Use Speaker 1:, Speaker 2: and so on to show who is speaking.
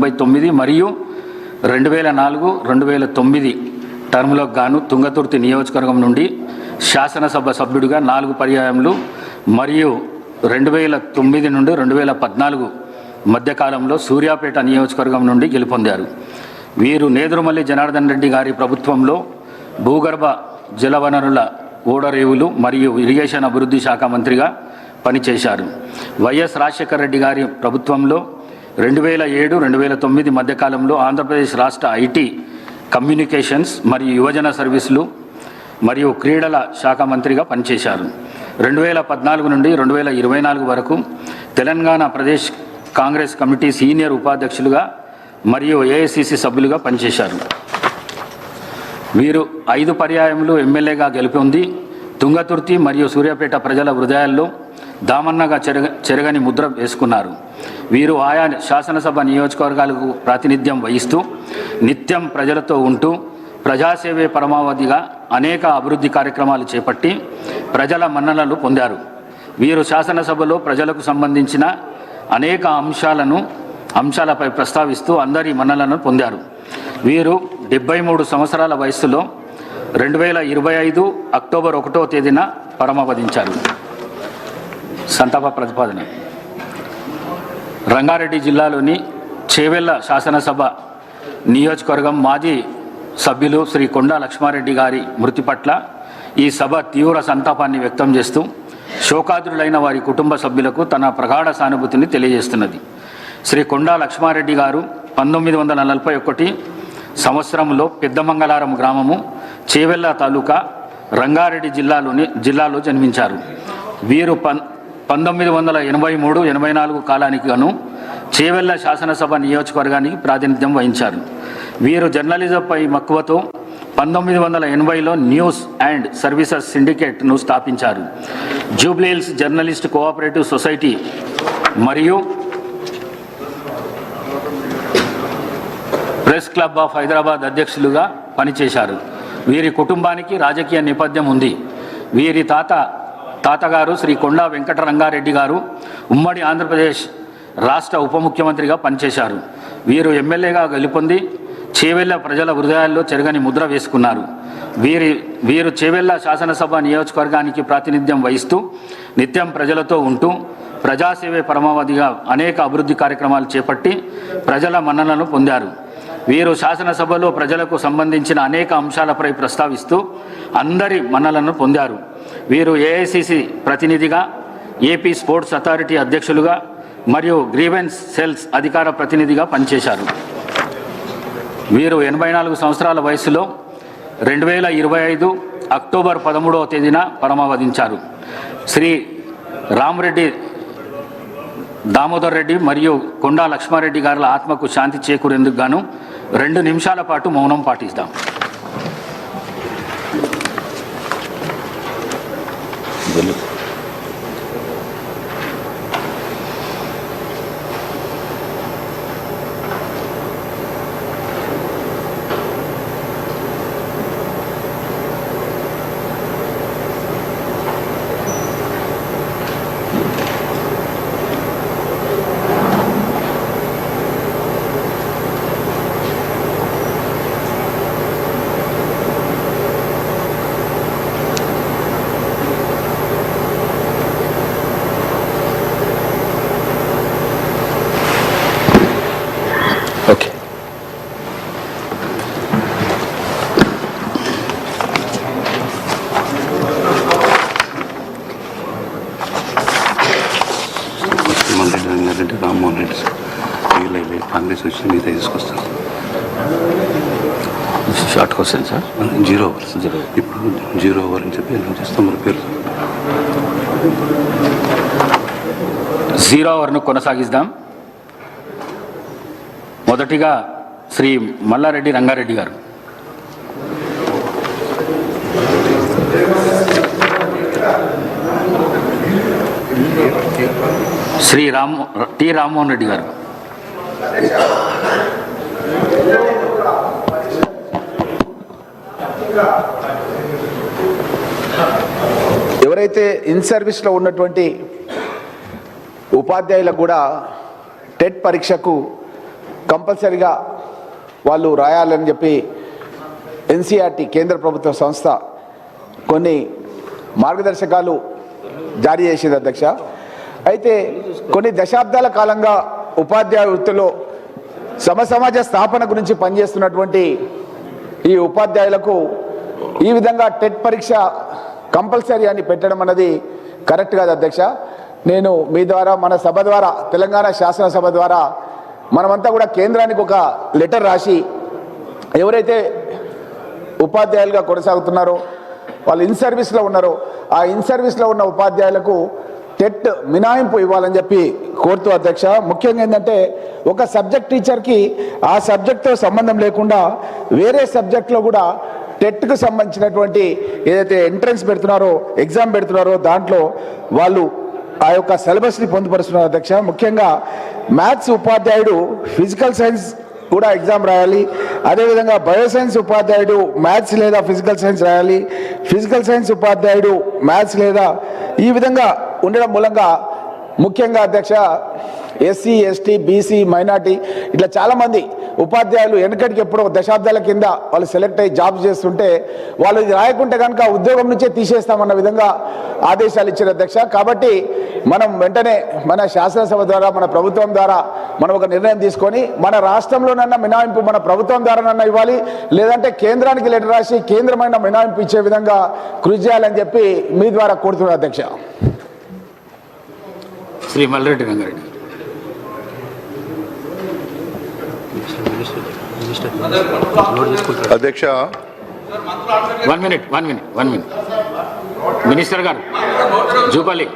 Speaker 1: 1999 మరియు 2004-2009 టర్ములకు గాను తుంగతుర్తి నియోజకవర్గం నుండి శాసనసభ సభ్యుడిగా 4 పర్యాయములు మరియు 2009 నుండి 2014 మధ్యకాలంలో సూర్యాపేట నియోజకవర్గం నుండి గెలుపొందారు. వీరు నేదురుమల్లి జనార్దన్ రెడ్డి గారి ప్రభుత్వంలో భూగర్భ జలవనరుల ఓడరేవులు మరియు ఇరిగేషన్ అభివృద్ధి శాఖ మంత్రిగా పనిచేశారు. వైఎస్ రాజశేఖర రెడ్డి గారి ప్రభుత్వంలో 2007-2009 మధ్యకాలంలో ఆంధ్రప్రదేశ్ రాష్ట్ర ఐటీ, కమ్యూనికేషన్స్ మరియు యువజన సర్వీసులు మరియు క్రీడల శాఖ మంత్రిగా పనిచేశారు. 2014 నుండి 2024 వరకు తెలంగాణ ప్రదేశ్ కాంగ్రెస్ కమిటీ సీనియర్ ఉపాధ్యక్షులుగా మరియు ఏఐసిసి సభ్యులుగా పనిచేశారు. వీరు 5 పర్యాయములు ఎమ్మెల్యేగా గెలుపొంది తుంగతుర్తి మరియు సూర్యాపేట ప్రజల హృదయాల్లో దామన్నగా చెరగని ముద్ర వేసుకున్నారు. వీరు ఆయా శాసనసభ నియోజకవర్గాలకు ప్రాతినిధ్యం వహిస్తూ నిత్యం ప్రజలతో ఉంటూ ప్రజాసేవే పరమావధిగా అనేక అభివృద్ధి కార్యక్రమాలు చేపట్టి ప్రజల మన్ననలు పొందారు. వీరు శాసనసభలో ప్రజలకు సంబంధించిన అనేక అంశాలపై ప్రస్తావిస్తూ అందరి మన్ననలను పొందారు. వీరు 73 సంవత్సరాల వయస్సులో 2025 అక్టోబర్ 1వ తేదీన పరమపదించారు. సంతాప ప్రతిపాదన. రంగారెడ్డి జిల్లాలోని చేవెళ్ల శాసనసభ నియోజకవర్గం మాజీ సభ్యులు శ్రీ కొండా లక్ష్మారెడ్డి గారి మృతి పట్ల ఈ సభ తీవ్ర సంతాపాన్ని వ్యక్తం చేస్తూ శోకాతురులైన వారి కుటుంబ సభ్యులకు తన ప్రగాఢ సానుభూతిని తెలియజేస్తున్నది. శ్రీ కొండా లక్ష్మారెడ్డి గారు 1941 సంవత్సరంలో పెద్దమంగళారం గ్రామము, చేవెళ్ల తాలూకా, రంగారెడ్డి జిల్లాలో జన్మించారు. వీరు 1983-84 కాలానికి గాను చేవెళ్ల శాసనసభ నియోజకవర్గానికి ప్రాతినిధ్యం వహించారు. వీరు జర్నలిజంపై మక్కువతో 1980లో న్యూస్ అండ్ సర్వీసెస్ సిండికేట్ను స్థాపించారు. జూబ్లీహిల్స్ జర్నలిస్ట్ కోఆపరేటివ్ సొసైటీ మరియు ప్రెస్ క్లబ్ ఆఫ్ హైదరాబాద్ అధ్యక్షులుగా పనిచేశారు. వీరి కుటుంబానికి రాజకీయ నేపథ్యం ఉంది. వీరి తాతగారు శ్రీ కొండా వెంకటరంగారెడ్డి గారు ఉమ్మడి ఆంధ్రప్రదేశ్ రాష్ట్ర ఉప ముఖ్యమంత్రిగా పనిచేశారు. వీరు ఎమ్మెల్యేగా గెలుపొంది చేవెళ్ల ప్రజల హృదయాల్లో చెరగని ముద్ర వేసుకున్నారు. వీరు చేవెళ్ల శాసనసభ నియోజకవర్గానికి ప్రాతినిధ్యం వహిస్తూ నిత్యం ప్రజలతో ఉంటూ ప్రజాసేవే పరమావధిగా అనేక అభివృద్ధి కార్యక్రమాలు చేపట్టి ప్రజల మన్ననలను పొందారు. వీరు శాసనసభలో ప్రజలకు సంబంధించిన అనేక అంశాలపై ప్రస్తావిస్తూ అందరి మన్ననలను పొందారు. వీరు ఏఐసిసి ప్రతినిధిగా, ఏపీ స్పోర్ట్స్ అథారిటీ అధ్యక్షులుగా మరియు గ్రీవెన్స్ సెల్స్ అధికార ప్రతినిధిగా పనిచేశారు. వీరు 84 సంవత్సరాల వయసులో 2025 అక్టోబర్ 13వ తేదీన పరమపదించారు. శ్రీ రామరెడ్డి దామోదర్ రెడ్డి మరియు కొండా లక్ష్మారెడ్డి గారుల ఆత్మకు శాంతి చేకూరేందుకు గాను 2 నిమిషాల పాటు మౌనం పాటిస్తాం. ఓకే.
Speaker 2: రంగారెడ్డి, రామ్మోహన్ రెడ్డి వీళ్ళైతే కాంగ్రెస్ వచ్చి మీద తీసుకొస్తారు.
Speaker 1: Short question sir.
Speaker 2: 0 ఓవర్స్. ఇప్పుడు 0 ఓవర్ అని చెప్పి ఎలా చేస్తాం మన పేరు?
Speaker 1: 0 ఓవర్ను కొనసాగిద్దాం. మొదటిగా శ్రీ మల్లారెడ్డి రంగారెడ్డి గారు. శ్రీ టి రామ్మోహన్ రెడ్డి గారు.
Speaker 3: ఎవరైతే ఇన్ సర్వీస్లో ఉన్నటువంటి ఉపాధ్యాయులకు కూడా టెట్ పరీక్షకు కంపల్సరిగా వాళ్ళు రాయాలని చెప్పి ఎన్సీఆర్టీ కేంద్ర ప్రభుత్వ సంస్థ కొన్ని మార్గదర్శకాలు జారీ చేసింది అధ్యక్ష. అయితే కొన్ని దశాబ్దాల కాలంగా ఉపాధ్యాయ వృత్తిలో సమసమాజ స్థాపన గురించి పనిచేస్తున్నటువంటి ఈ ఉపాధ్యాయులకు ఈ విధంగా టెట్ పరీక్ష కంపల్సరీ అని పెట్టడం అన్నది కరెక్ట్ కాదు అధ్యక్ష. నేను మీ ద్వారా, మన సభ ద్వారా, తెలంగాణ శాసనసభ ద్వారా మనమంతా కూడా కేంద్రానికి ఒక లెటర్ రాసి ఎవరైతే ఉపాధ్యాయులుగా కొనసాగుతున్నారో, వాళ్ళు ఇన్ సర్వీస్లో ఉన్నారో, ఆ ఇన్ సర్వీస్లో ఉన్న ఉపాధ్యాయులకు టెట్ మినహాయింపు ఇవ్వాలని చెప్పి కోరుతూ అధ్యక్ష. ముఖ్యంగా ఏంటంటే ఒక సబ్జెక్ట్ టీచర్కి ఆ సబ్జెక్ట్తో సంబంధం లేకుండా వేరే సబ్జెక్ట్లో కూడా టెట్కు సంబంధించినటువంటి ఏదైతే ఎంట్రన్స్ పెడుతున్నారో, ఎగ్జామ్ పెడుతున్నారో దాంట్లో వాళ్ళు ఆ యొక్క సిలబస్ని పొందుపరుస్తున్నారు అధ్యక్ష. ముఖ్యంగా మ్యాథ్స్ ఉపాధ్యాయుడు ఫిజికల్ సైన్స్ కూడా ఎగ్జామ్ రాయాలి. అదేవిధంగా బయోసైన్స్ ఉపాధ్యాయుడు మ్యాథ్స్ లేదా ఫిజికల్ సైన్స్ రాయాలి. ఫిజికల్ సైన్స్ ఉపాధ్యాయుడు మ్యాథ్స్ లేదా ఈ విధంగా ఉండడం మూలంగా ముఖ్యంగా అధ్యక్ష ఎస్సీ, ఎస్టీ, బీసీ, మైనార్టీ ఇట్లా చాలామంది ఉపాధ్యాయులు వెనకటికి ఎప్పుడో దశాబ్దాల కింద వాళ్ళు సెలెక్ట్ అయ్యి జాబ్ చేస్తుంటే వాళ్ళు ఇది రాయకుంటే కనుక ఉద్యోగం నుంచే తీసేస్తామన్న విధంగా ఆదేశాలు ఇచ్చారు అధ్యక్ష. కాబట్టి మనం వెంటనే మన శాసనసభ ద్వారా, మన ప్రభుత్వం ద్వారా మనం ఒక నిర్ణయం తీసుకొని మన రాష్ట్రంలోనన్నా మినహాయింపు మన ప్రభుత్వం ద్వారానన్నా ఇవ్వాలి, లేదంటే కేంద్రానికి లెటర్ రాసి కేంద్రమైన మినహాయింపు ఇచ్చే విధంగా కృషి చేయాలని చెప్పి మీ ద్వారా కోరుతున్నారు అధ్యక్ష.
Speaker 1: శ్రీ మల్రెడ్డి రంగారెడ్డి.
Speaker 2: అధ్యక్ష,
Speaker 1: 1 minute. మినిస్టర్ గారు జూపల్లి.